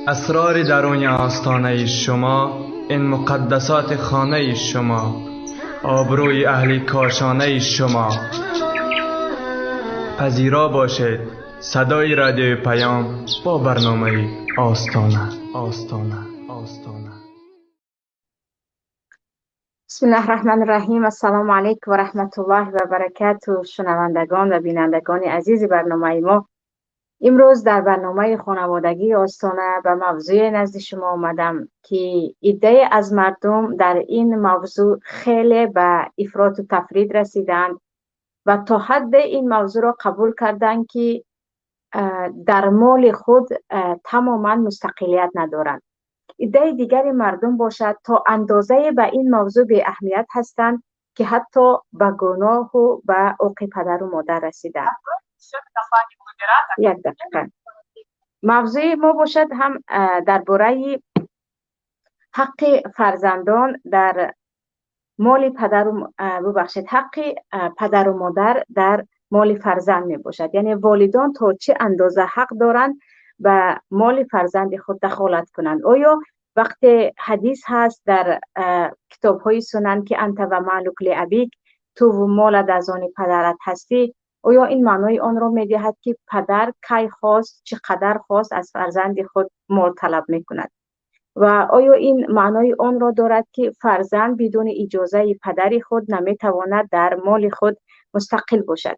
اسرار درون آستانه شما، این مقدسات خانه شما، آبروی اهل کاشانه شما. پذیرا باشید صدای رادیو پیام با برنامه آستانه. بسم الله الرحمن الرحیم. السلام علیکم و رحمت الله و برکاته. شنوندگان و بینندگان عزیز برنامه ما، امروز در برنامه خانوادگی آستانه به موضوع نزد شما آمدم که ایده از مردم در این موضوع خیلی به افراط و تفرید رسیدند و تا حد این موضوع را قبول کردند که در مال خود تماما مستقلیت ندارند. ایده دیگری مردم باشد تا اندازه به این موضوع به اهمیت هستند که حتی به گناه و به عقوق پدر و مادر رسیدند. یک دقیقه. موضوع ما باشد هم درباره حق فرزندان در مال حق پدر و مادر در مال فرزند می باشد. یعنی والدان تا چه اندازه حق دارند به مال فرزند خود دخالت کنند. آیا وقتی حدیث هست در کتاب های سنن که انت و مالک لابیک، تو و مالت از آن پدرت هستی، آیا این معنای آن را می دهد که پدر کی خواست چقدر خواست از فرزند خود مال طلب می کند؟ و آیا این معنای آن را دارد که فرزند بدون اجازه پدر خود نمی تواند در مال خود مستقل باشد؟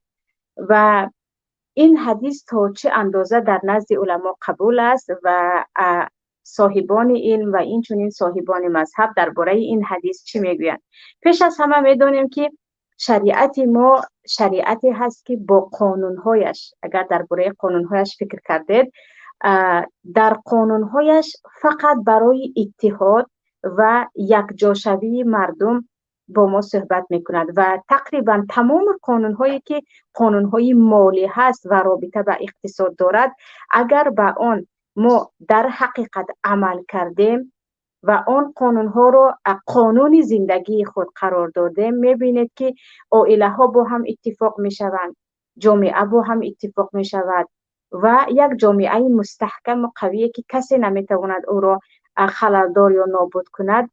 و این حدیث تا چه اندازه در نزد علما قبول است و صاحبان این و این چنین صاحبان مذهب درباره این حدیث چی میگویند؟ پیش از همه میدونیم که شریعت ما شریعتی هست که با قانونهایش، اگر درباره قانونهایش فکر کردید، در قانونهایش فقط برای اتحاد و یکجاشوی مردم با ما صحبت میکند و تقریبا تمام قانونهایی که قانونهای مالی هست و رابطه به اقتصاد دارد، اگر به آن ما در حقیقت عمل کردیم و آن قانونها را قانون زندگی خود قرار دادیم، میبینید که عائله ها با هم اتفاق میشوند، جامعه با هم اتفاق میشود و یک جامعه مستحکم و قویه که کسی نمیتواند او را خللدار یا نابود کند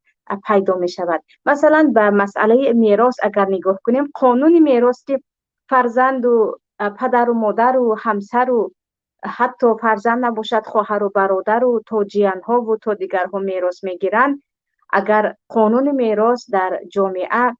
پیدا می شود. مثلا به مسئله میراث اگر نگاه کنیم، قانون میراث که فرزند و پدر و مادر و همسر و حتی فرزند نباشد خواهر و برادر و تا جیانها و تا دیگرها میراث میگیرند، اگر قانون میراث در جامعه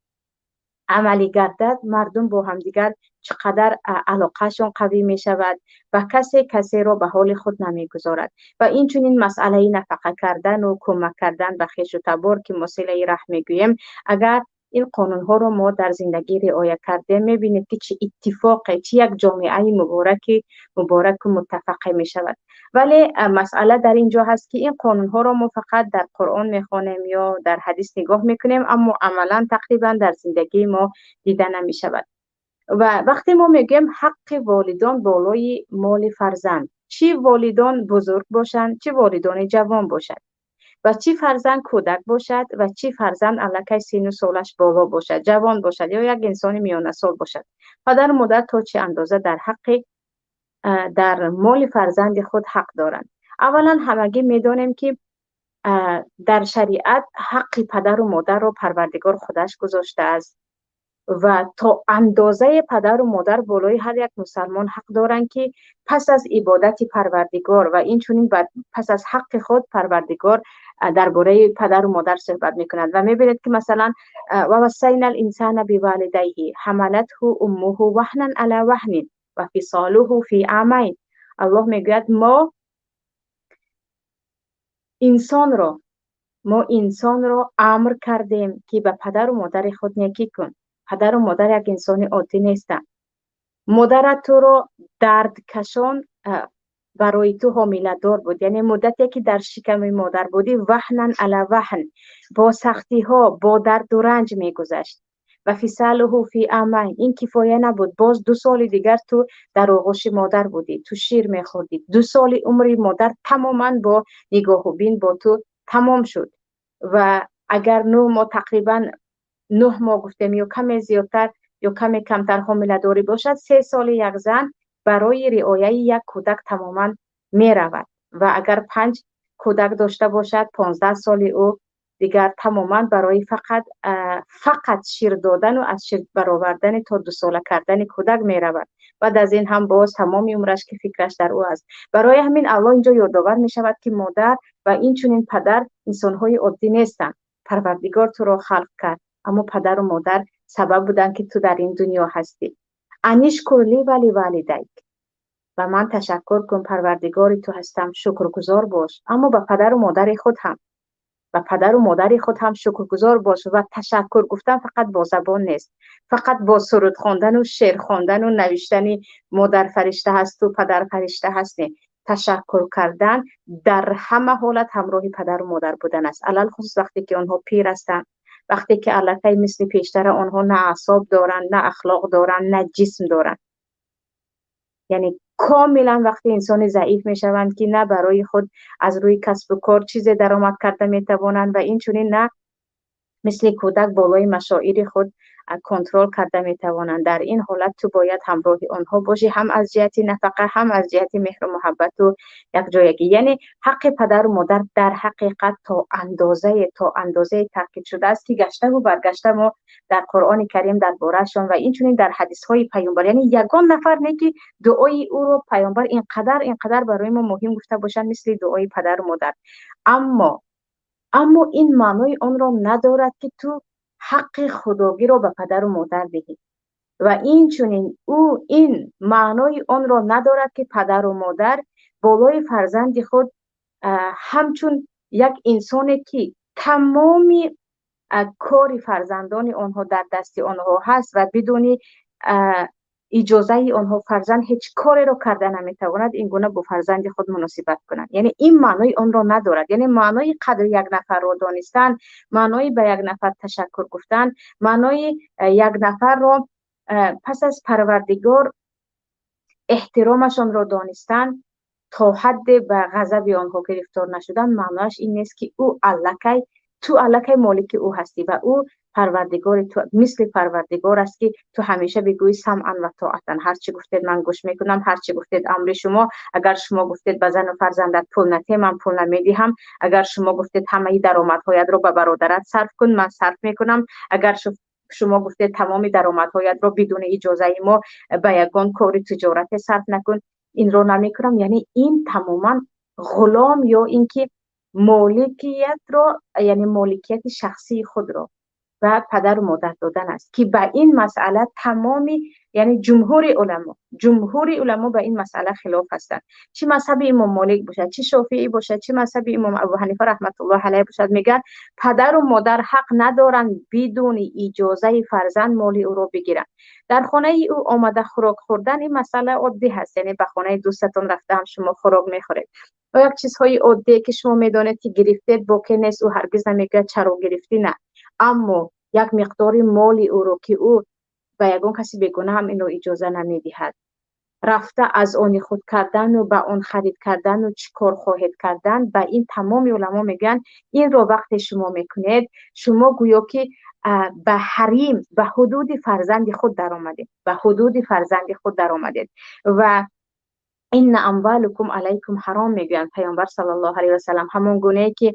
عملی گردد، مردم با هم دیگر چقدر علاقهشون قوی می شود و کسی را به حال خود نمی گذارد. و این چنین مسئله نفقه کردن و کمک کردن به خویش و تبار که ما صله رحم می گوییم، اگر این قانون ها را ما در زندگی رعایت کرده، می بینید که چه اتفاقی، چه یک جامعه مبارک و متفقه می شود. ولی مسئله در اینجا هست که این قانون ها را ما فقط در قرآن می خوانیم یا در حدیث نگاه می کنیم، اما عملا تقریبا در زندگی ما دیده نمی شود. و وقتی ما میگیم حق والدان بالای مال فرزند، چی والدان بزرگ باشند، چی والدان جوان باشد و چی فرزند کودک باشد و چی فرزند الکی سن و سالش بالا باشد، جوان باشد یا یک انسان میانه سال باشد، پدر و مادر تا چه اندازه در مال فرزند خود حق دارند. اولا همگی میدانیم که در شریعت حق پدر و مادر را پروردگار خودش گذاشته است و تا اندازه پدر و مادر بالای هر یک مسلمان حق دارند که پس از عبادت پروردگار و این چنین پس از حق خود پروردگار درباره پدر و مادر صحبت میکند و میبینید که مثلا و وصینا الانسان بوالدیه حملته امه وهنا علی وهن و فصاله فی عامین. الله میگوید ما انسان را امر کردیم که به پدر و مادر خود نیکی کن. پدر و مادر یک انسان عادی نیستند. مادر تو را درد کشان برای تو حامله دار بود، یعنی مدتی که در شکم مادر بودی وهنا علی وهن، با سختی ها با درد و رنج میگذشت. و فصاله فی عامین، این کفایه نبود، باز 2 سال دیگر تو در آغوش مادر بودی، تو شیر میخوردی، 2 سال عمر مادر تماما با نگاه و بین با تو تمام شد. و اگر ما تقریبا 9 ماه گفتیم یا کمی زیادتر یا کمی کمتر حامله داری باشد، 3 سال یک زن برای رعایت یک کودک تماما می رود و اگر 5 کودک داشته باشد 15 سال او دیگر تماما برای فقط شیر دادن و از شیر برآوردن تا 2 ساله کردن کودک می رود. بعد از این هم باز تمام عمرش که فکرش در او است. برای همین الله اینجا یادآور می شود که مادر و این چنین پدر انسان های عادی نیستند. پروردگار تو را خلق کرد، اما پدر و مادر سبب بودن که تو در این دنیا هستی. انشکر لی ولی والدیک، و من تشکر کن پروردگار تو هستم، شکرگزار باش. اما به پدر و مادر خود هم شکرگزار باش. و تشکر گفتن فقط با زبان نیست، فقط با سرود خواندن و شعر خواندن و نوشتن مادر فرشته هست و پدر فرشته هست. تشکر کردن در همه حالت همراه پدر و مادر بودن است، علل خصوص وقتی که آنها پیر هستند، وقتی که الکی مثل پیشتر آنها نه اعصاب دارن، نه اخلاق دارن، نه جسم دارن. یعنی کاملا وقتی انسان ضعیف می شوند که نه برای خود از روی کسب و کار چیز درآمد کرده می توانند و این چنین نه مثل کودک بالای مشاعر خود کنترل کرده می توانند. در این حالت تو باید همراه آنها باشی، هم از جهت نفقه، هم از جهت مهر و محبت و یک جایگی. یعنی حق پدر و مادر در حقیقت تا اندازه تاکید شده است که گشته و برگشته ما در قرآن کریم درباره‌شان و این چنین در حدیث های پیامبر، یعنی یگان نفر نه که دعای او رو پیامبر اینقدر برای ما مهم گفته باشند مثل دعای پدر و مادر. اما این معنای آن را ندارد که تو حق خداگی را به پدر و مادر دهی و این چنین این معنای آن را ندارد که پدر و مادر بالای فرزند خود همچون یک انسانی که تمامی کار فرزندان آنها در دست آنها هست و بدون اجازه آنها فرزند هیچ کاری را کرده نمیتواند این گونه با فرزند خود مناسبت کنند. یعنی این معنای آن را ندارد. یعنی معنای قدر یک نفر را دانستن، معنای به یک نفر تشکر گفتن، معنای یک نفر را پس از پروردگار احترامشان را دانستن تا حد به غضب آنها گرفتار نشدن، معناش این نیست که تو الکی مالک او هستی و او پروردگار تو مثل پروردگار است که تو همیشه بگویی سمعا و طاعتا، هر چی گفتید من گوش میکنم، هر چی گفتید امر شما. اگر شما گفتید به زن و فرزندت پول نده من پول نمیدهم، اگر شما گفتید همه درآمدهایت رو به برادرت صرف کن من صرف میکنم، اگر شما گفتید تمام درآمدهایت رو بدون اجازه ما به یگان کار تجارت صرف نکن، این رو نمیکنم. یعنی این تماما غلام یا اینکه مالکیت رو، یعنی مالکیت شخصی خود رو و پدر و مادر دادن است که به این مسئله تمامی، یعنی جمهور علما به این مسئله خلاف هستند. چه مذهب امام مالک باشد، چه شافعی باشد، چه مذهب امام ابو حنیفه رحمت الله علیه باشد، میگن پدر و مادر حق ندارند بدون اجازه فرزند مال او را بگیرند. در خانه او آمده خوراک خوردن این مسئله عادی هست، یعنی به خانه دوستتون رفته هم شما خوراک میخورید و یک چیزهای عادی که شما میدانید که گرفتید باقی نیست، او هرگز نمیگه چرا گرفتی، نه. اما یک مقدار مال او رو که او به یگان کسی بگونه هم این رو اجازه نمیدهد، رفته از آن خود کردن و به آن خرید کردن و چیکار خواهد کردن، به این تمام علما میگن این رو وقتی شما میکنید شما گویا که به حریم، به حدود فرزند خود در آمدید و این اموالکم علیکم حرام میگن پیامبر صلی الله علیه و سلم. همون گونه که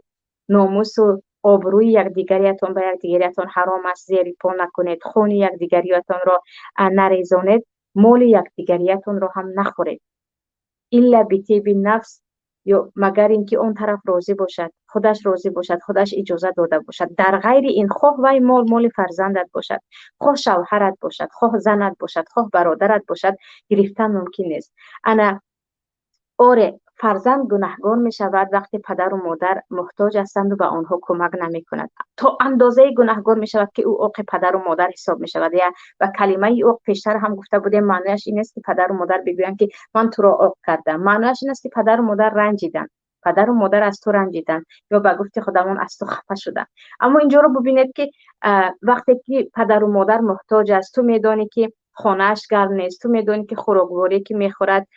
ناموس و آبروی یکدیگریتان به یکدیگریتان حرام است، زیر پا نکنید، خون یکدیگریتان را نریزانید، مال یکدیگریتان را هم نخورید، الا بطیب نفس، یا مگر اینکه اون طرف راضی باشد، خودش راضی باشد، خودش اجازه داده باشد. در غیر این خواه وای مال فرزندت باشد، خواه شوهرت باشد، خواه زنت باشد، خواه برادرت باشد، گرفتن ممکن نیست. آره فرزند گناهگار می شود وقتی پدر و مادر محتاج هستند و به آنها کمک نمی کند. تا اندازه گناهگار می شود که او عاق پدر و مادر حساب می شود. یا و کلمه عاق پیشتر هم گفته بودیم معنیش این است که پدر و مادر بگویند که من تو را عاق کردم، معنیش این است که پدر و مادر رنجیدن، پدر و مادر از تو رنجیدن یا به گفت خودمون از تو خفه شدن. اما اینجا رو ببینید که وقتی که پدر و مادر محتاج است، تو میدانی که خانه‌اش گرم نیست، تو میدانی که خوراکواری که میخورد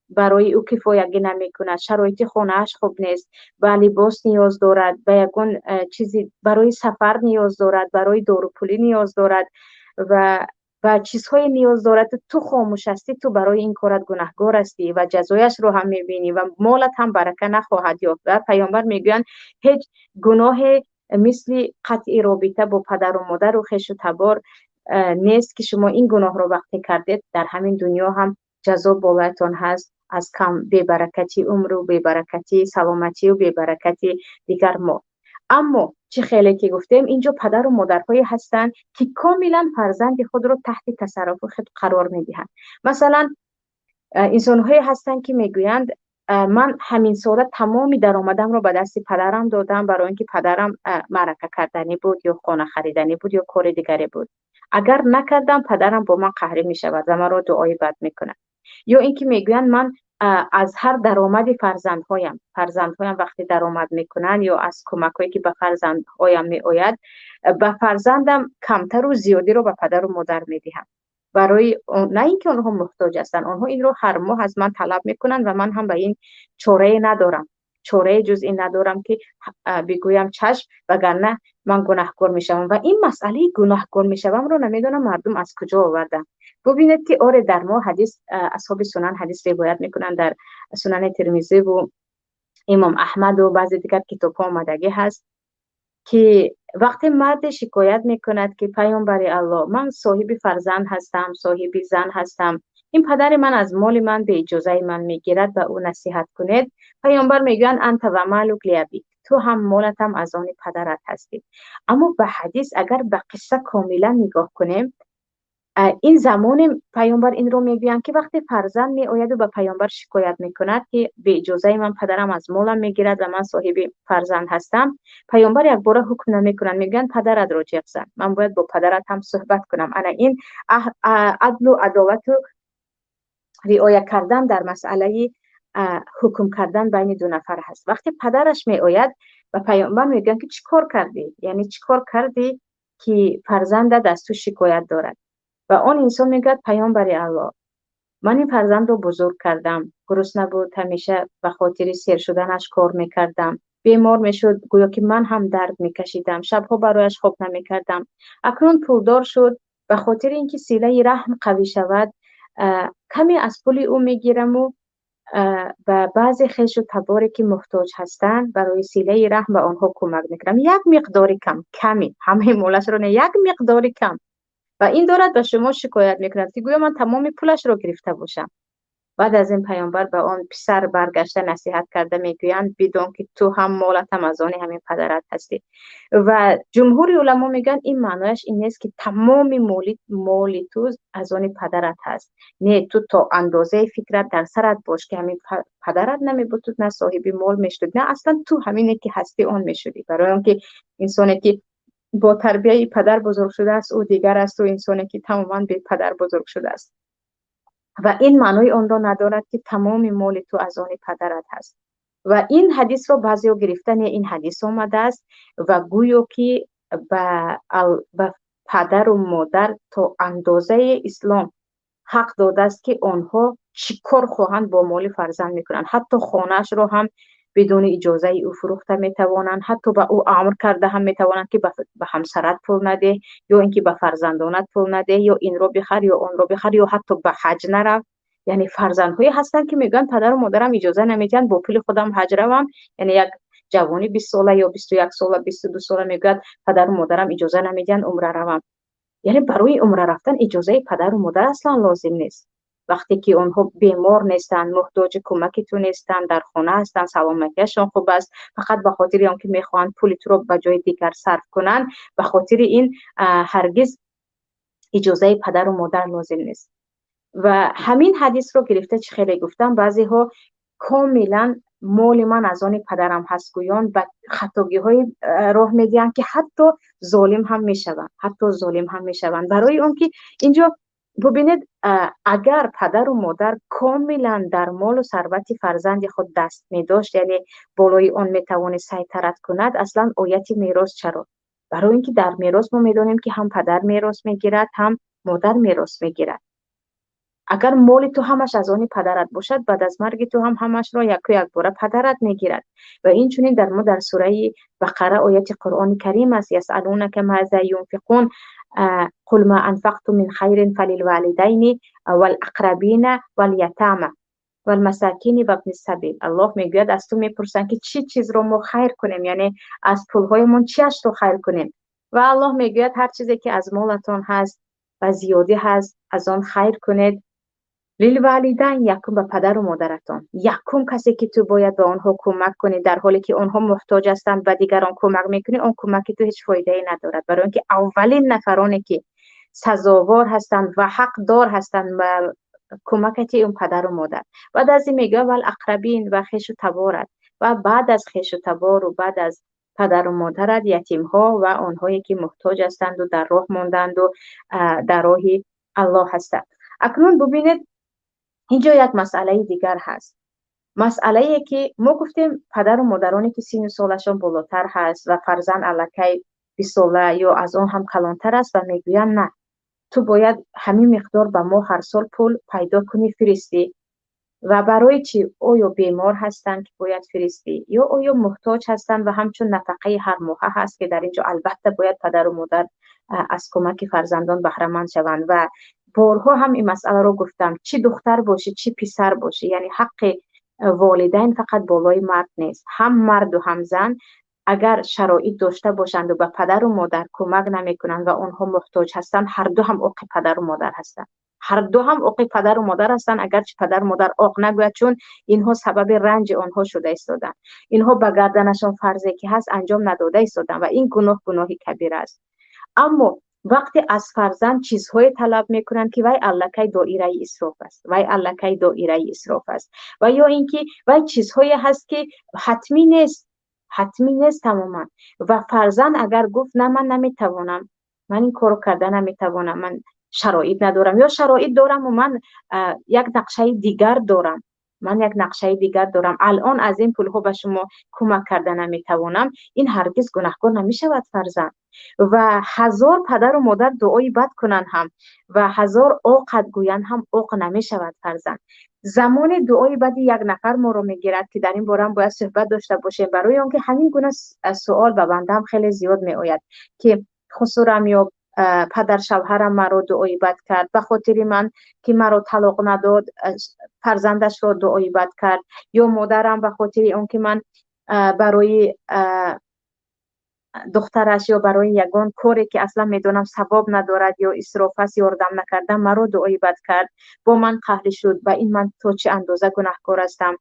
برای او کفایت نمیکند، شرایط خانه‌اش خوب نیست، به لباس نیاز دارد، به یگان چیزی برای سفر نیاز دارد، برای دارو پولی نیاز دارد و و چیزهای نیاز دارد، تو خاموش هستی، تو برای این کارت گناهکار هستی و جزایش رو هم میبینی و مالت هم برکه نخواهد یافت. و پیامبر میگویند هیچ گناه مثل قطع رابطه با پدر و مادر و خویش و تبار نیست که شما این گناه رو وقتی کردید در همین دنیا هم جزا بالاتون هست از کم بی‌برکتی عمر و بی‌برکتی سلامتی و بی‌برکتی دیگر ما. اما چه خیلی که گفتیم اینجا پدر و مادرهایی هستند که کاملا فرزند خود رو تحت تصرف خود قرار میدهند. مثلا انسان‌هایی هستند که میگویند من همین ساله تمام درآمدم رو به دست پدرم دادم برای اینکه پدرم معرکه کردنی بود یا خانه خریدنی بود یا کار دیگری بود. اگر نکردم پدرم با من قهری می شود و من رو دعای بد میکنه. یا اینکه میگویند من از هر درآمد فرزندهایم وقتی درآمد میکنن یا از کمکایی که به فرزندهایم میآید به فرزندم کمتر و زیادی رو به پدر و مادر میدهم. برای نه اینکه آنها محتاج هستند، آنها این رو هر ماه از من طلب میکنن و من هم به این چاره ندارم، چاره جز این ندارم که بگویم چشم وگرنه من گناهکار میشم. و این مسئله گناهکار میشم رو نمیدونم مردم از کجا آوردن. ببینید که آره در ما حدیث اصحاب سنن حدیث روایت میکنن، در سنن ترمذی و امام احمد و بعضی دیگر کتاب ها آمدگی هست که وقتی مرد شکایت میکند که پیامبر الله من صاحب فرزند هستم، صاحب زن هستم، این پدر من از مال من به اجازه من میگیرد و او نصیحت کنید، پیامبر میگن انت و مالک لیابیک، تو هم مالت هم از آن پدرت هستی. اما به حدیث اگر به قصه کاملا نگاه کنیم این زمان پیامبر این رو میگویند که وقتی فرزند می آید و به پیامبر شکایت میکند که به اجازه من پدرم از مالم میگیرد و من صاحب فرزند هستم، پیامبر یک بار حکم نمیکنند، میگن پدرت راجع بزن، من باید با پدرت هم صحبت کنم. انا این عدل و عدالت و رعایت کردن در مسئله حکم کردن بین دو نفر هست. وقتی پدرش می آید و پیامبر میگن که چیکار کردی، یعنی چیکار کردی که فرزندت از تو شکایت دارد، و آن انسان میگه پیامبر الله من این فرزند رو بزرگ کردم، گرسنه بود همیشه به خاطر سیر شدنش کار میکردم، بیمار میشد گویا که من هم درد میکشیدم، شبها برایش خواب نمیکردم، اکنون پولدار شد به خاطر اینکه صله رحم قوی شود کمی از پول او میگیرم و و بعضی خویش و تباری که محتاج هستند برای صله رحم به آنها کمک میکنم، یک مقداری کم، کمی همه مولش رو نه، یک مقداری کم، و این دارد به شما شکایت میکند که گویا من تمام پولش رو گرفته باشم. بعد از این پیامبر به آن پسر برگشته نصیحت کرده میگویند بدون که تو هم مالت هم از آن همین پدرت هستی. و جمهور علما میگن این معنایش این نیست که تمام مالی تو از آن پدرت هست، نه، تو تا اندازه فکرت در سرت باش که همین پدرت نمیبود نه صاحب مال میشد، نه اصلا تو همینه که هستی آن میشدی. برای اینکه انسانی که با تربیه پدر بزرگ شده است او دیگر است و انسانی که تماما به پدر بزرگ شده است و این معنی آن را ندارد که تمام مال تو از آن پدرت هست. و این حدیث رو بعضی گرفتن این حدیث آمده است و گویا که به پدر و مادر تا اندازه اسلام حق داده است که آنها چیکار خواهند با مال فرزند میکنند، حتی خانهش رو هم بدون اجازه او فروخته میتوانند، حتی به او امر کرده هم میتوانند که به همسرت پول نده یا اینکه به فرزندانت پول نده یا این رو بخر یا اون رو بخر یا حتی به حج نرو. یعنی فرزندهایی هستند که میگن پدر و مادرم اجازه نمیدن با پول خودم حج روم، یعنی یک جوانی 20 ساله یا 21 ساله 22 ساله میگه پدر و مادرم اجازه نمیدن عمره روم. یعنی برای عمره رفتن اجازه پدر و مادر اصلا لازم نیست. وقتی که اونها بیمار نیستن، محتاج کمک تو نیستن، در خانه هستن، سلامتیشون خوب است، فقط به خاطر اینکه میخوان پول تو رو به جای دیگر صرف کنن، به خاطر این هرگز اجازه پدر و مادر لازم نیست. و همین حدیث رو گرفته چه خیلی گفتم بعضی ها کاملا مال من از آن پدرم هست گویان و خطاگی های راه میدین که حتی ظالم هم میشوند. برای اون که اینجا ببینید اگر پدر و مادر کاملا در مال و ثروت فرزند خود دست می داشت، یعنی بالای آن می توانست سیطرت کند، اصلا آیت میراث چرا؟ برای اینکه در میراث ما میدانیم که هم پدر میراث میگیرد هم مادر میراث میگیرد. اگر مال تو همش از آن پدرت باشد، بعد از مرگ تو هم همش را یک باره پدرت میگیرد. و این چنین در سوره بقره آیت قرآن کریم است: یسألونک ماذا ينفقون قل ما انفقتم من خیر فللوالدین والاقربین والیتامى والمساکین و ابن السبیل. الله میگوید از تو میپرسن که چی چیز رو ما خیر کنیم، یعنی از پولهایمون چیش رو خیر کنیم. و الله میگوید هر چیزی که از مالتون هست و زیادی هست از آن خیر کنید. للوالدین، یکم به پدر و مادرتان، یکم کسی که تو باید به آنها کمک کنی در حالی که آنها محتاج هستند و دیگران کمک میکنی، اون کمک تو هیچ فایده ای ندارد، برای اینکه اولین نفرانی که سزاوار هستند و حق دار هستند و کمکت اون پدر و مادر. بعد از این میگه ول اقربین و خویش و تبارت، و بعد از خویش و تبار و بعد از پدر و مادرت یتیم ها و آنهایی که محتاج هستند و در راه ماندند و در راه الله هستند. اکنون ببینید اینجا یک مسئله دیگر هست. مسئله ای که ما گفتیم پدر و مادرانی که سن سالشان بالاتر هست و فرزند الکی 20 ساله یا از اون هم کلانتر است و میگویم نه، تو باید همین مقدار به ما هر سال پول پیدا کنی فرستی. و برای چی؟ آیا بیمار هستند که باید فرستی، یا آیا محتاج هستند و همچون نفقه هر ماه هست که در اینجا البته باید پدر و مادر از کمک فرزندان بهره مند شوند. و بارها هم این مسئله رو گفتم، چی دختر باشه چی پسر باشه، یعنی حق والدین فقط بالای مرد نیست، هم مرد و هم زن اگر شرایط داشته باشند و به پدر و مادر کمک نمیکنند و آنها محتاج هستند، هر دو هم حقوق پدر و مادر هستند. هر دو هم حقوق پدر و مادر هستند، اگرچه پدر و مادر حق نگوید، چون اینها سبب رنج آنها شده ایستادن، اینها به گردنشان فرضی که هست انجام نداده ایستادن و این گناهی کبیر است. اما وقتی از فرزند چیزهای طلب میکنند که وی الکی دایره اسراف است، وی الکی دایره اسراف است، و یا اینکه وی چیزهایی هست که حتمی نیست تماما. و فرزند اگر گفت نه من نمیتوانم، من این کارو کردن نمیتوانم، من شرایط ندارم، یا شرایط دارم و من یک نقشه دیگر دارم، الان از این پول ها به شما کمک کردن نمیتوانم، این هرگز گناهکار نمیشود فرزند. و هزار پدر و مادر دعای بد کنن هم و هزار عقد گوین هم عق نمیشود فرزند. زمان دعای بد یک نفر ما رو میگیرد که در این باره هم باید صحبت داشته باشیم، برای آنکه همین گونه سوال به بنده هم خیلی زیاد می آید که خسورم یا پدر شوهرم مرا دعای بد کرد، به خاطر من که مرا طلاق نداد فرزندش را دعای بد کرد، یا مادرم به خاطر اونکه من برای دخترش یا برای یگان کاری که اصلا میدونم ثواب ندارد یا اسراف است یاردم نکردم مرا دعای بد کرد، با من قهر شد و این من تا چه اندازه گناهکار هستم.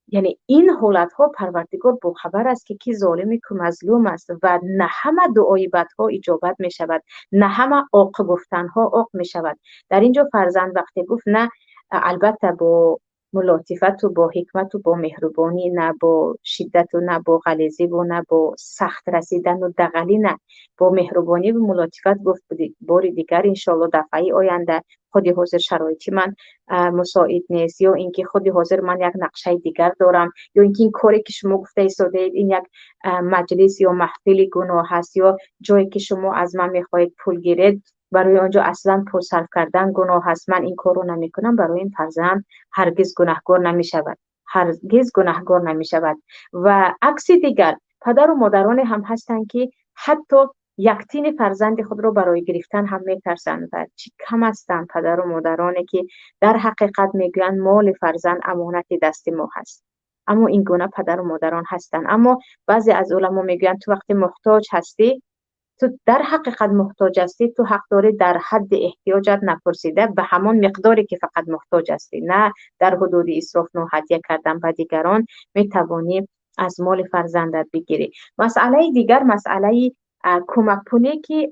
یعنی این حالت ها پروردگار با خبر است که کی ظالمی که مظلوم است و نه همه دعای بد ها اجابت می شود، نه همه عاق گفتن ها عاق می شود. در اینجا فرزند وقتی گفت نه، البته با ملاطفت و با حکمت و با مهربانی، نه با شدت و نه با غلیظی و نه با سخت رسیدن و دغلی، نه با مهربانی و ملاطفت گفت بار دیگر انشالله دفعه آینده خودی حاضر شرایطی من مساعد نیست، یا اینکه خودی حاضر من یک نقشه دیگر دارم، یا اینکه این کاری که شما گفته ایستاده این یک مجلس یا محفل گناه هست، یا جایی که شما از من میخواهید پول گیرید برای آنجا اصلا پول صرف کردن گناه هست، من این کارو نمیکنم، برای این فرزند هرگز گناهکار نمیشود. و عکس دیگر پدر و مادران هم هستند که حتی یک تین فرزند خود رو برای گرفتن هم میترسند و چی کم هستند پدر و مادرانی که در حقیقت میگویند مال فرزند امانت دست ما هست. اما این گونه پدر و مادران هستند. اما بعضی از علما میگویند تو وقتی محتاج هستی، تو در حقیقت محتاج هستی، تو حق داری در حد احتیاجت نپرسیده به همان مقداری که فقط محتاج هستی، نه در حدود اسراف و هدیه کردن به دیگران میتوانی از مال فرزندت بگیری. مسئله دیگر مسئله کمک پولی که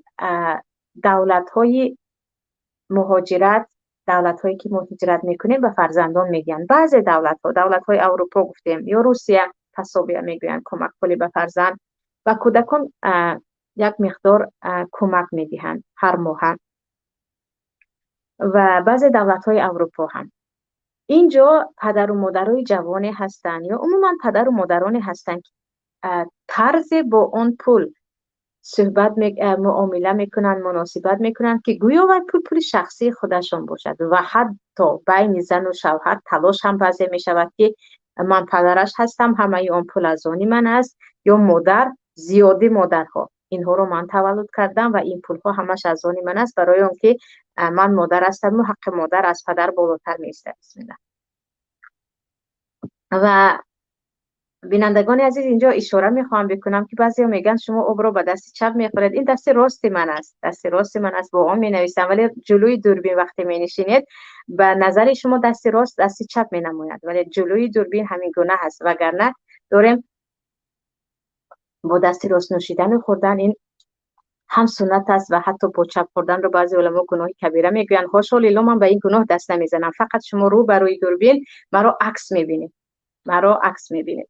دولت‌های مهاجرت، دولت‌هایی که مهاجرت میکنه به فرزندان میگن. بعضی دولت‌های اروپا گفتیم یا روسیه تصابیه میگوین کمک پولی به فرزند و کودکان یک مقدار کمک میدهند هر ماه. و بعضی دولت‌های اروپا هم اینجا پدر و مادرای جوانی هستند یا عموما پدر و مادرانی هستند که طرز با اون پول صحبت معامله میکنن، مناسبت میکنن که گویا و پول شخصی خودشون باشد و حتی بین زن و شوهر تلاش هم بعضی میشود که من پدرش هستم، همه اون پول از آنی من است، یا مادر، زیادی مادرها اینها رو من تولد کردم و این پول ها همش از آنی من است، برای اون که من مادر هستم و حق مادر از پدر بالاتر نیست. و بینندگان عزیز، اینجا اشاره میخوام بکنم که بعضی میگن شما آب رو با دست چپ میخورید. این دست راست من است، دست راست من است، با آن می نویسم، ولی جلوی دوربین وقتی می نشینید به نظر شما دست راست دست چپ می نماید، ولی جلوی دوربین همین گونه هست. وگرنه داریم با دست راست نوشیدن و خوردن این هم سنت است و حتی با چپ خوردن رو بعضی علما گناه کبیره میگویند. حاشا لله، من به این گناه دست نمیزنم، فقط شما رو بروی دوربین مرا عکس میبینید، مرا عکس میبینید.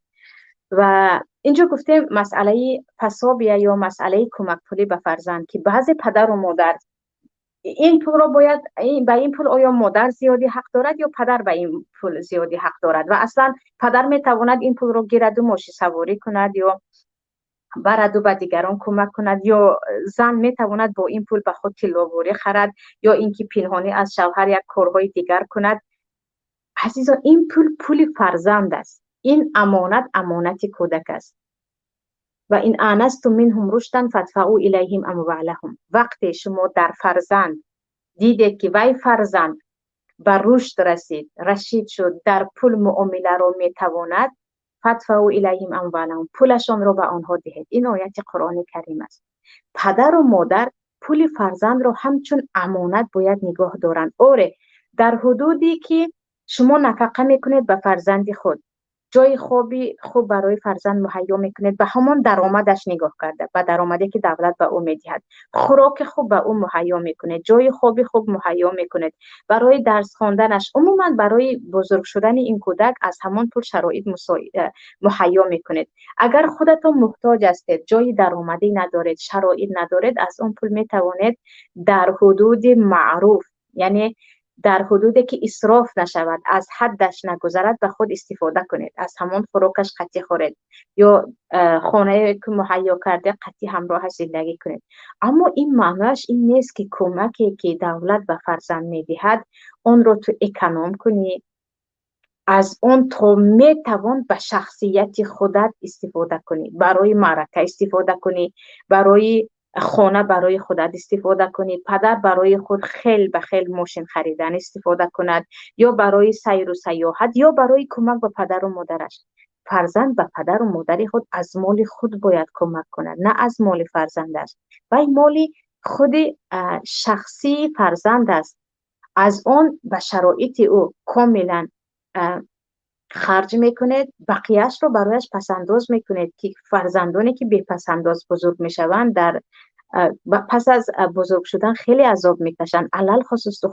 و اینجا گفتیم مسئله پسابیه یا مسئله کمک پولی به فرزند که بعضی پدر و مادر این پول رو باید به این پول آیا مادر زیادی حق دارد یا پدر به این پول زیادی حق دارد و اصلا پدر میتواند این پول رو گیرد و ماشین سواری کند یا برد و به دیگران کمک کند، یا زن میتواند با این پول به خود تلاواری خرد یا اینکه پنهانی از شوهر یک کارهای دیگر کند. عزیزان، این پول پول فرزند است، این امانت امانت کودک است و این آنست منهم رشدا فادفعوا الیهم اموالهم. وقتی شما در فرزند دیدید که وی فرزند بر رشد رشید شد، در پول معامله رو میتواند، فادفعوا الیهم اموالهم، پولشان رو به آنها دهید. این آیت قرآن کریم است. پدر و مادر پول فرزند رو همچون امانت باید نگاه دارند. اوره در حدودی که شما نفقه میکنید به فرزند خود، جای خوبی خوب برای فرزند مهیا میکنید، به همان درآمدش نگاه کرده، به درآمدی که دولت به او میدهد، خوراک خوب به او مهیا میکنید، جای خوبی خوب مهیا میکنید، برای درس خواندنش، عموما برای بزرگ شدن این کودک از همان پول شرایط مهیا میکنید. اگر خودتون محتاج هستید، جای درآمدی ندارید، شرایط ندارید، از اون پول میتوانید در حدود معروف، یعنی در حدودی که اسراف نشود، از حدش نگذرد، به خود استفاده کنید. از همون خوراکش قطعی خورید یا خانه که مهیا کرده قطعی همراهش زندگی کنید. اما این معنیش این نیست که کمکی که دولت به فرزند میدهد اون رو تو اکنام کنی، از اون تو میتوان به شخصیت خودت استفاده کنی، برای معرکه استفاده کنی، برای خانه برای خودت استفاده کنی، پدر برای خود خیل به خیل ماشین خریدن استفاده کند، یا برای سیر و سیاحت، یا برای کمک به پدر و مادرش. فرزند به پدر و مادر خود از مال خود باید کمک کند، نه از مال فرزندش. و این مال خود شخصی فرزند است، از اون به شرایط او کاملا خرج میکنید، بقیهش رو برایش پسنداز میکنید که فرزندانی که بی پسنداز بزرگ میشوند در پس از بزرگ شدن خیلی عذاب میکشند، علل خصوص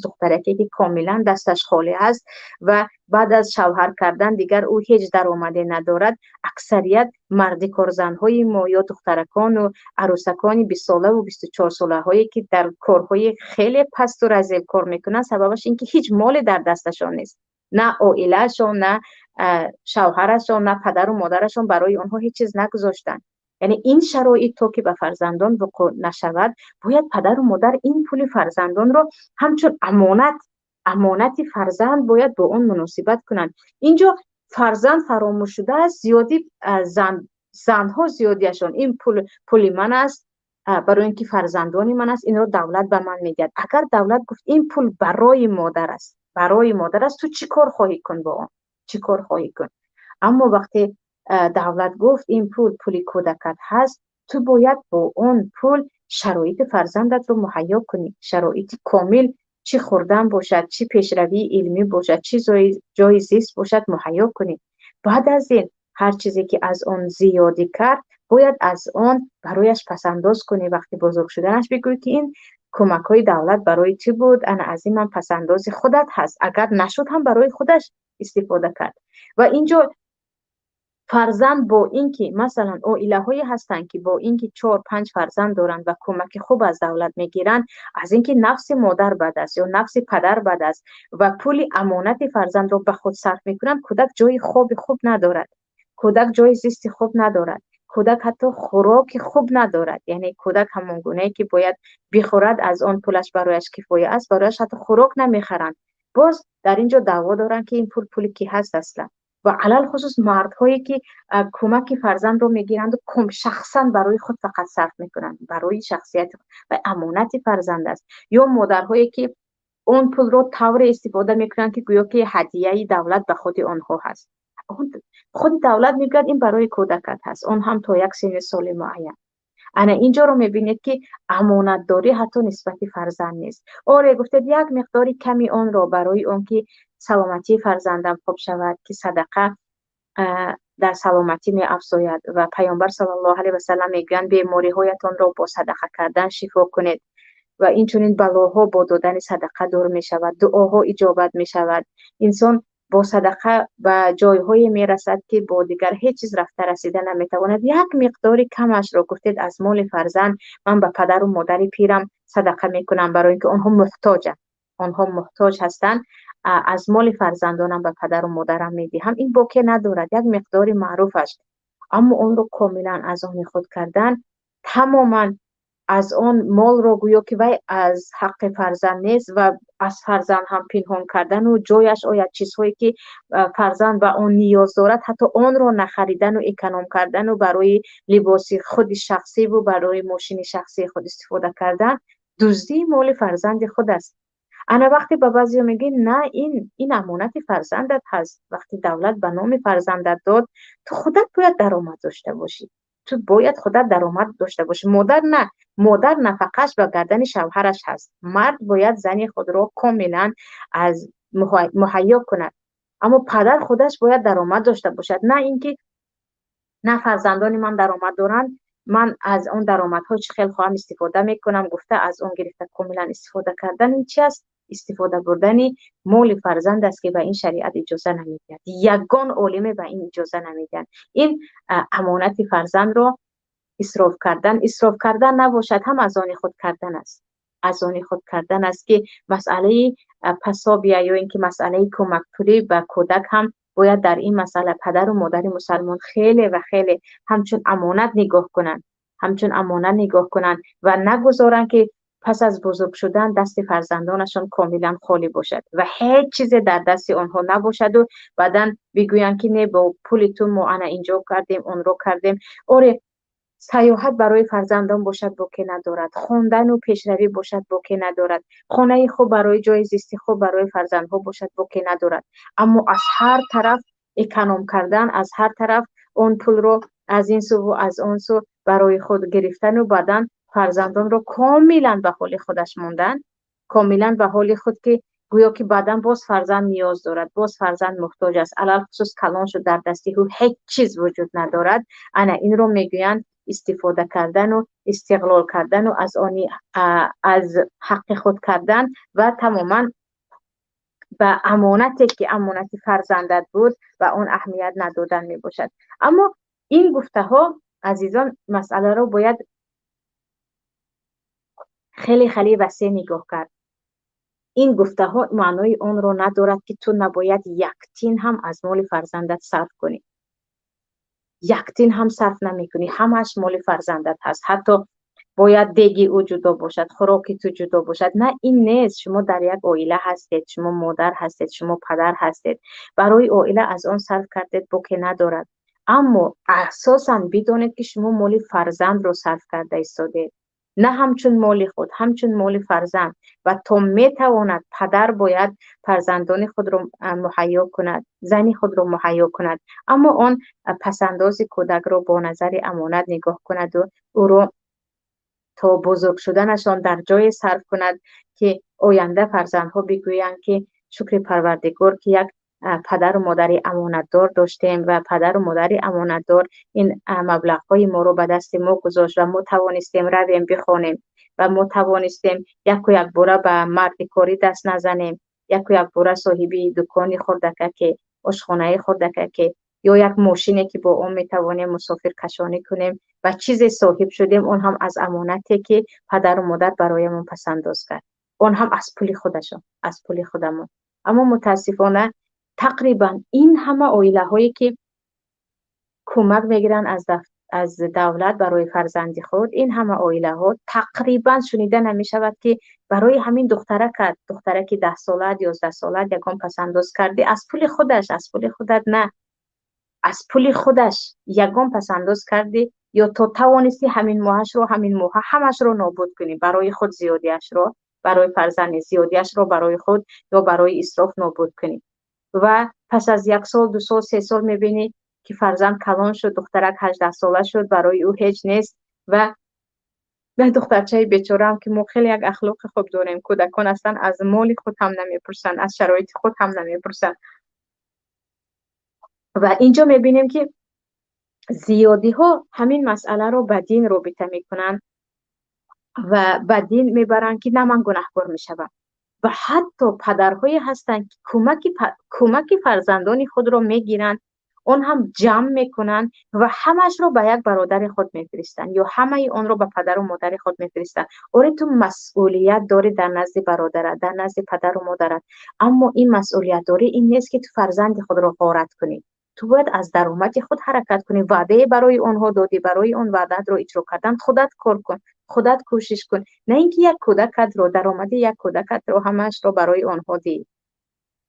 دخترکی که کاملا دستش خالی است و بعد از شوهر کردن دیگر او هیچ درآمدی ندارد. اکثریت مرد کارزنهای ما یا دخترکان و عروسکان 20 ساله و 24 ساله هایی که در کارهای خیلی پست و رذیل کار میکنن، سببش این که هیچ مالی در دستشان نیست، نه عائلهشون، نه شوهرشون، نه پدر و مادرشون برای آنها هیچ چیز نگذاشتن. یعنی این شرایط تو که به فرزندان وقوع نشود، باید پدر و مادر این پول فرزندان رو همچون امانت فرزند باید با اون مناسبت کنند. اینجا فرزند فراموش شده است، زیادی زنها زیادیشون این پول من است، برای اینکه فرزندانی من است، این رو دولت به من میگه. اگر دولت گفت این پول برای مادر است، تو چی کار خواهی کن با اون؟ چی کار خواهی کن؟ اما وقتی دولت گفت این پول کودکت هست، تو باید با اون پول شرایط فرزندت رو مهیا کنی، شرایط کامل، چی خوردن باشد، چی پیشروی علمی باشد، چی جای زیست باشد مهیا کنی. بعد از این هر چیزی که از اون زیادی کرد باید از اون برایش پسنداز کنی. وقتی بزرگ شدنش بگوی که این کمک های دولت برای چی بود، انا از این من پسنداز خودت هست، اگر نشد هم برای خودش استفاده کرد. و اینجا فرزند با اینکه مثلا عائله هایی هستند که با اینکه 4-5 فرزند دارند و کمک خوب از دولت میگیرند، از اینکه نفس مادر بد است یا نفس پدر بد است و پول امانت فرزند رو به خود صرف میکنند، کودک جای خوب ندارد، کودک جای زیست خوب ندارد. کودک حتی خوراک خوب ندارد، یعنی کودک همون گونه که باید بخورد از آن پولش برایش کفایه است، برایش حتی خوراک نمیخرند. باز در اینجا دعوا دارن که این پولی کی هست اصلا. و علل خصوص مردهایی که کمک فرزند رو میگیرند و شخصا برای خود فقط صرف میکنند، برای شخصیت و امانت فرزند است. یا مادرهایی که اون پول رو طور استفاده میکنند که گویا که هدیه دولت به خود آنها هست. خود دولت میگه این برای کودکت هست، اون هم تا یک سن سال معین. انا اینجا رو میبینید که امانت داری حتی نسبت فرزند نیست. آره گفتید یک مقداری کمی اون رو برای اون که سلامتی فرزندم خوب شود، که صدقه در سلامتی می افزاید و پیامبر صلی الله علیه و سلم میگن بیماری هایتان را با صدقه کردن شفا کنید و این چنین بلاها با دادن صدقه دور می شود، دعاها اجابت می شود. انسان با صدقه به جایهای می رسد که با دیگر هیچ چیز رفته رسیده نمی تواند. یک مقداری کمش را گفتید از مال فرزند من به پدر و مادر پیرم صدقه می کنم، برای اینکه آنها محتاجند، آنها محتاج هستند. از مال فرزندانم به پدر و مادرم می دهم. این باکی ندارد، یک مقداری معروفش، اما اون رو کاملا از آن خود کردن، تماما از آن مال رو گویا که وی از حق فرزند نیست و از فرزند هم پنهان کردن و جایش آید چیزهایی که فرزند به آن نیاز دارد حتی آن رو نخریدن و اکنام کردن و برای لباس خود شخصی و برای ماشین شخصی خود استفاده کردن، دزدی مال فرزند خود است. انا وقتی به بعضی میگه نه این امانت فرزندت هست، وقتی دولت به نام فرزندت داد تو خودت باید درآمد داشته باشی، تو باید خودت درآمد داشته باشی. مادر نه، مادر نفقش به گردن شوهرش هست، مرد باید زن خود را کاملا از مهیا کند، اما پدر خودش باید درآمد داشته باشد. نه اینکه نه فرزندان من درآمد دارند، من از اون درآمدها چه خیلی خواهم استفاده میکنم. گفته از اون گرفته کاملا استفاده کردن این چی است؟ استفاده بردن مال فرزند است که به این شریعت اجازه نمیدهد. یگان عالم به این اجازه نمیدهد. این امانت فرزند رو اسراف کردن نباشد، هم از آن خود کردن است. از آن خود کردن است که مسئله پسابیه یا اینکه مسئله کمک پولی به کودک هم باید در این مسئله پدر و مادر مسلمان خیلی و خیلی همچون امانت نگاه کنند، همچون امانت نگاه کنند و نگذارن که پس از بزرگ شدن دست فرزندانشان کاملا خالی باشد و هیچ چیز در دست آنها نباشد و بعدن بگویند که نه با پول تو ما انا اینجا کردیم اون رو کردیم. آره سیاحت برای فرزندان باشد باکی ندارد، خواندن و پیشروی باشد باکی ندارد، خانه خوب برای جای زیستی خوب برای فرزندها باشد باکی ندارد، اما از هر طرف اکنام کردن، از هر طرف اون پول رو از این سو و از اون سو برای خود گرفتن و بعدن فرزندان رو کاملا به حال خودش موندن، کاملا به حال خود که گویا که بعداً باز فرزند نیاز دارد، باز فرزند محتاج است، علل خصوص کلان شد در دستی او هیچ چیز وجود ندارد. انا این رو میگویند استفاده کردن و استغلال کردن و از حق خود کردن و تماما به امانتی که امانت فرزندت بود و اون اهمیت ندادن می باشد. اما این گفته ها عزیزان مسئله رو باید خیلی خیلی وسیع نگاه کرد. این گفته ها معنای اون رو ندارد که تو نباید یک تین هم از مال فرزندت صرف کنی، یک تین هم صرف نمی کنی، همش مال فرزندت هست، حتی باید دیگی او جدا باشد، خوراکی تو جدا باشد. نه این نیست. شما در یک عائله هستید، شما مادر هستید، شما پدر هستید، برای عائله از آن صرف کردید باکی ندارد، اما اساساً بدونید که شما مال فرزند رو صرف کرده ایستادید، نه همچون مال خود، همچون مال فرزند. و تا میتواند پدر باید فرزندان خود رو مهیا کند، زنی خود رو مهیا کند، اما آن پسنداز کودک رو با نظر امانت نگاه کند و او رو تا بزرگ شدنشان در جای صرف کند که آینده فرزندها بگویند که شکر پروردگار که یک پدر و مادر امانتدار داشتیم و پدر و مادر امانتدار این مبلغ‌های ما رو به دست ما گذاشت و ما توانستیم رویم بخوانیم و ما توانستیم یک باره به مرد کاری دست نزنیم، یک باره صاحبی دکانی خردکه، آشخانه خردکه یا یک ماشینی که با اون میتوانیم مسافر کشانی کنیم و چیز صاحب شدیم، اون هم از امانتی که پدر و مادر برایمون پسنداز کرد، اون هم از پول خودشون، از پول خودمون. اما متاسفانه تقریبا این همه عائله هایی که کمک میگیرن از از دولت برای فرزند خود، این همه عائله ها تقریبا شنیده نمی شود که برای همین دخترک 10 ساله 11 ساله یکم پسنداز کرده، از پول خودش، از پول خودت نه، از پول خودش یگان پسنداز کرده، یا تو توانستی همین ماهش رو، همین ماه همش رو نابود کنی برای خود، زیادیش رو برای فرزند، زیادیش رو برای خود یا برای اسراف نابود کنی. و پس از 1 سال 2 سال 3 سال میبینی که فرزند کلان شد، دخترک 18 ساله شد، برای او هیچ نیست. و به دخترچه بیچاره هم که ما خیلی یک اخلاق خوب داریم، کودکان هستن از مال خود هم نمیپرسن، از شرایط خود هم نمیپرسن. و اینجا میبینیم که زیادی ها همین مسئله رو به دین رابطه میکنن و به دین میبرن که نه من گناهکار میشوم. و حتی پدرهایی هستن که کمک فرزندان خود رو میگیرن، اون هم جمع میکنن و همش رو به یک برادر خود میفرستن یا همه اون رو به پدر و مادر خود میفرستن. آره تو مسئولیت داری در نزد برادرت، در نزد پدر و مادرت، اما این مسئولیت داری این نیست که تو فرزند خود رو غارت کنی. تو باید از درآمد خود حرکت کنی، وعده برای اونها دادی، برای اون وعده رو اجرا کردن خودت کار کن، خودت کوشش کن، نه اینکه یک کودکت رو، درآمد یک کودکت رو همش رو برای آنها دی.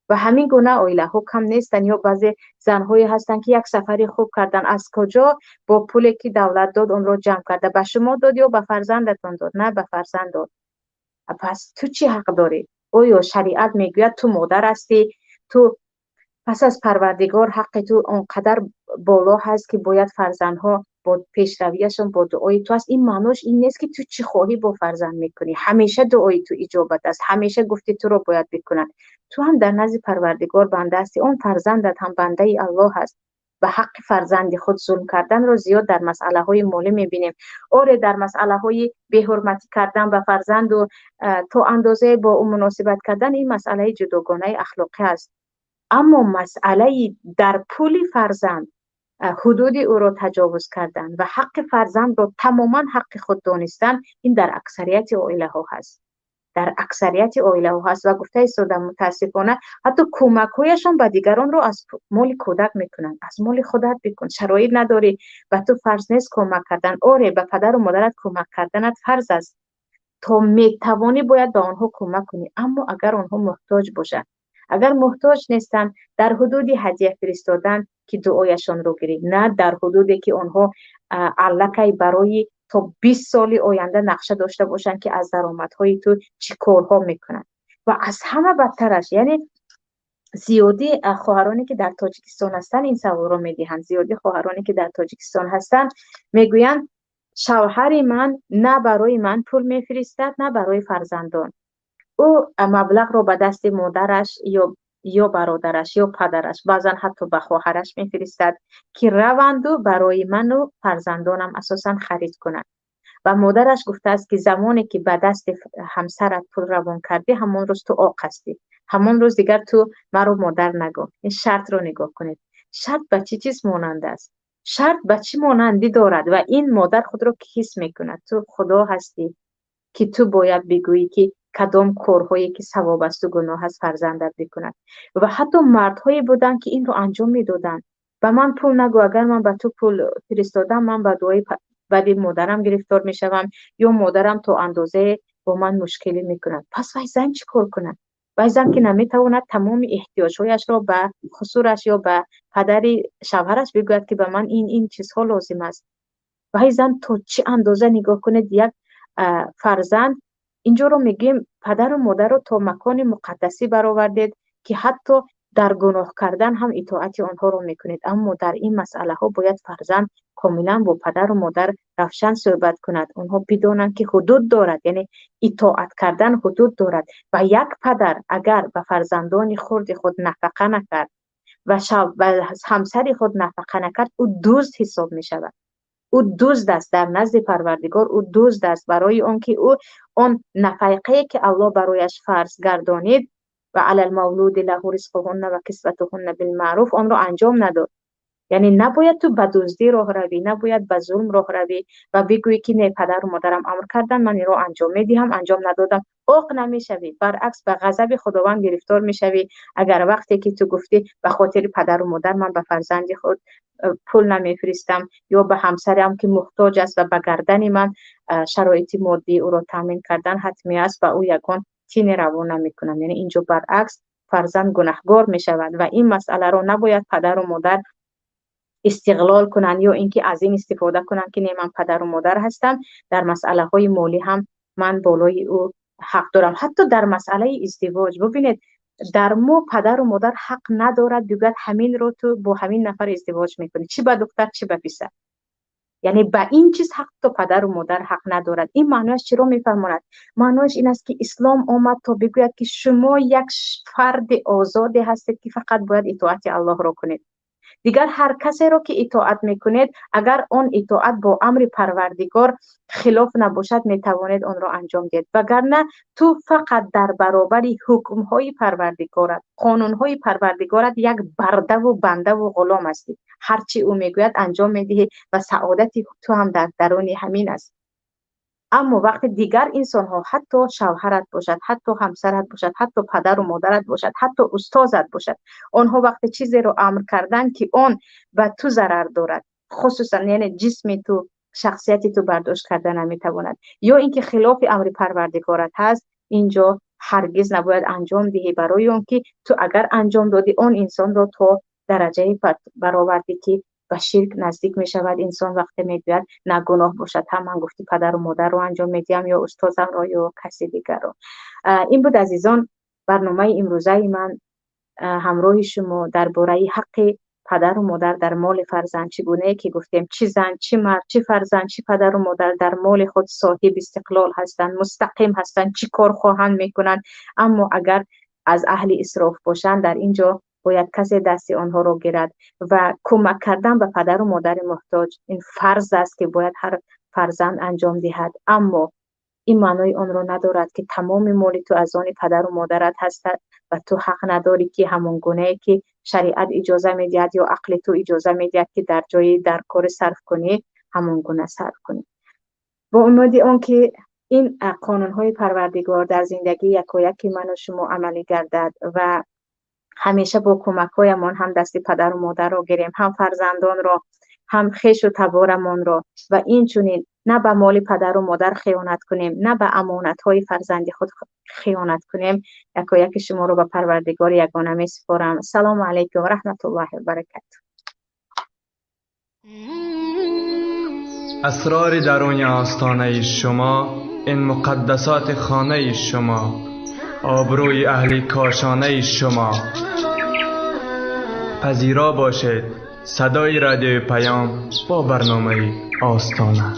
و همین گونه عائله ها کم نیستن، یا بعضی زنهایی هستن که یک سفری خوب کردن، از کجا با پولی که دولت داد اون رو جمع کرده به شما داد یا به فرزندتون داد؟ نه به فرزند داد. پس تو چی حق داری؟ یا شریعت میگوید تو مادر هستی، تو پس از پروردگار حق تو اونقدر بالا هست که باید فرزندها با پیشرویشون با دعای تو است. این معناش این نیست که تو چی خواهی با فرزند میکنی، همیشه دعای تو اجابت است، همیشه گفتی تو رو باید بکنن. تو هم در نزد پروردگار بنده هستی، اون فرزندت هم بنده ای الله هست. و حق فرزند خود ظلم کردن رو زیاد در مسئله های مالی میبینیم. آره در مسئله های بی حرمتی کردن به فرزند و تو اندازه با اون مناسبت کردن، این مسئله جداگانه اخلاقی است. اما مسئله در پول فرزند حدود او را تجاوز کردن و حق فرزند را تماما حق خود دانستن، این در اکثریت عائله ها هست، در اکثریت عائله ها هست. و گفته ایستادم متاسفانه حتی کمک هایشان به دیگران رو از مال کودک میکنن، از مال خودت بکن، شرایط نداری و تو فرض نیست کمک کردن. آره به پدر و مادرت کمک کردنت فرض است، تا میتوانی باید به آنها کمک کنی، اما اگر آنها محتاج باشند، اگر محتاج نیستن، در حدودی هدیه فرستادن که دعایشان رو گیری، نه در حدودی که آنها علکی برای تا 20 سال آینده نقشه داشته باشن که از درآمدهای تو چی کارها میکنن. و از همه بدترش، یعنی زیادی خواهرانی که در تاجیکستان هستن این سوال رو میدهند، زیادی خواهرانی که در تاجیکستان هستن میگویند شوهر من نه برای من پول میفرستد نه برای فرزندان، او مبلغ رو به دست مادرش یا برادرش یا پدرش، بعضا حتی به خواهرش میفرستد که روند و برای من و فرزندانم اساسا خرید کنند. و مادرش گفته است که زمانی که به دست همسرت پول روان کردی، همون روز تو آق هستی، همون روز دیگر تو مرا مادر نگو. این شرط رو نگاه کنید، شرط به چی چیز مانند است، شرط به چی مانندی دارد و این مادر خود رو حس میکند تو خدا هستی که تو باید بگویی که کدام کارهایی که ثواب است و گناه است فرزندت بکند. و حتی مردهایی بودن که این رو انجام میدادن، به من پول نگو، اگر من به تو پول فرستادم من به دعای بعد مادرم گرفتار میشوم یا مادرم تو اندازه با من مشکلی میکند. پس وای زن چی کار کنه؟ وای زن که نمیتواند تمام احتیاجهایش را به خسورش یا به پدر شوهرش بگوید که به من این چیزها لازم است. وای زن تو چه اندازه نگاه کنید یک فرزند، اینجا رو میگیم پدر و مادر رو تا مکان مقدسی برآوردید که حتی در گناه کردن هم اطاعت آنها رو میکنید، اما در این مسئله ها باید فرزند کاملا با پدر و مادر روشن صحبت کند، آنها بدانند که حدود دارد، یعنی اطاعت کردن حدود دارد. و یک پدر اگر به فرزندان خرد خود نفقه نکرد و همسر خود نفقه نکرد، او دزد حساب می شود، او دزد است در نزد پروردگار، او دزد است، برای آنکه او آن نفقه که الله برایش فرض گردانید و علی المولود له رزقهن و کسوتهن بالمعروف آن را انجام نداد. یعنی نباید تو به دزدی راه روی، نباید به ظلم راه روی و بگویی که نه پدر و مادرم امر کردن من این رو انجام میدهم، انجام ندادم، عاق نمیشوی، برعکس به غضب خداوند گرفتار میشوی. اگر وقتی که تو گفتی به خاطر پدر و مادر من به فرزند خود پول نمیفرستم، یا به همسرم که محتاج است و به گردن من شرایط مادی او را تامین کردن حتمی است، و او یکان تین روان نمیکنم. یعنی اینجا برعکس فرزند گناهگار می شود و این مسئله رو نباید پدر و مادر استقلال کنن یا اینکه از این استفاده کنن که نه من پدر و مادر هستم، در مسئله های مالی هم من بالای او حق دارم. حتی در مسئله ازدواج ببینید، در ما پدر و مادر حق ندارد دیگر همین رو تو با همین نفر ازدواج میکنی، چی به دختر چی به پسر. یعنی به این چیز حق تو پدر و مادر حق ندارد. این معنیش چی رو میفرماند؟ معنیش این است که اسلام آمد تا بگوید که شما یک فرد آزادی هستید که فقط باید اطاعت الله را کنید. دیگر هر کسی را که اطاعت میکنید، اگر آن اطاعت با امر پروردگار خلاف نباشد میتوانید آن را انجام دهید، وگرنه تو فقط در برابر حکم های پروردگارت، قانون های پروردگارت یک برده و بنده و غلام هستی. هرچی او میگوید انجام میدهی و سعادت تو هم در درون همین است. اما وقتی دیگر انسان ها، حتی شوهرت باشد، حتی همسرت باشد، حتی پدر و مادرت باشد، حتی استادت باشد، آنها وقتی چیزی رو امر کردن که آن به تو ضرر دارد، خصوصا یعنی جسم تو، شخصیت تو برداشت کردن نمیتواند، یا اینکه خلاف امر پروردگارت هست، اینجا هرگز نباید انجام دهی، برای اون که تو اگر انجام دادی آن انسان رو تو درجه برآوردی که و شرک نزدیک می شود. انسان وقتی میگوید نه گناه باشد، هم من گفتی پدر و مادر رو انجام میدیم یا استادم رو یا کسی دیگر رو. این بود عزیزان برنامه امروزه من همراه شما درباره حق پدر و مادر در مال فرزند. چگونه که گفتیم چه زن چه مرد چه فرزند چه پدر و مادر در مال خود صاحب استقلال هستند، مستقیم هستند، چی کار خواهند میکنند. اما اگر از اهل اسراف باشند، در اینجا باید کسی دست آنها رو گیرد و کمک کردن به پدر و مادر محتاج این فرض است که باید هر فرزند انجام دهد. اما این معنای آن را ندارد که تمام مال تو از آن پدر و مادرت هست و تو حق نداری که همون گونه که شریعت اجازه میدهد یا عقل تو اجازه میدهد که در جای در کار صرف کنی همون گونه صرف کنی. با امید آن که این قانون های پروردگار در زندگی یکایک من و شما عملی گردد و همیشه با کمک هایمان هم دست پدر و مادر را گیریم، هم فرزندان را، هم خویش و تبارمان را، و این چونین نه به مال پدر و مادر خیانت کنیم، نه به امانت های فرزند خود خیانت کنیم. یکایک شما رو به پروردگار یگانه می سپارم. سلام علیکم و رحمت الله و برکاته. اسرار درون آستانه شما، این مقدسات خانه شما، آبروی اهل کاشانه شما. پذیرا باشید صدای رادیو پیام با برنامه آستانه.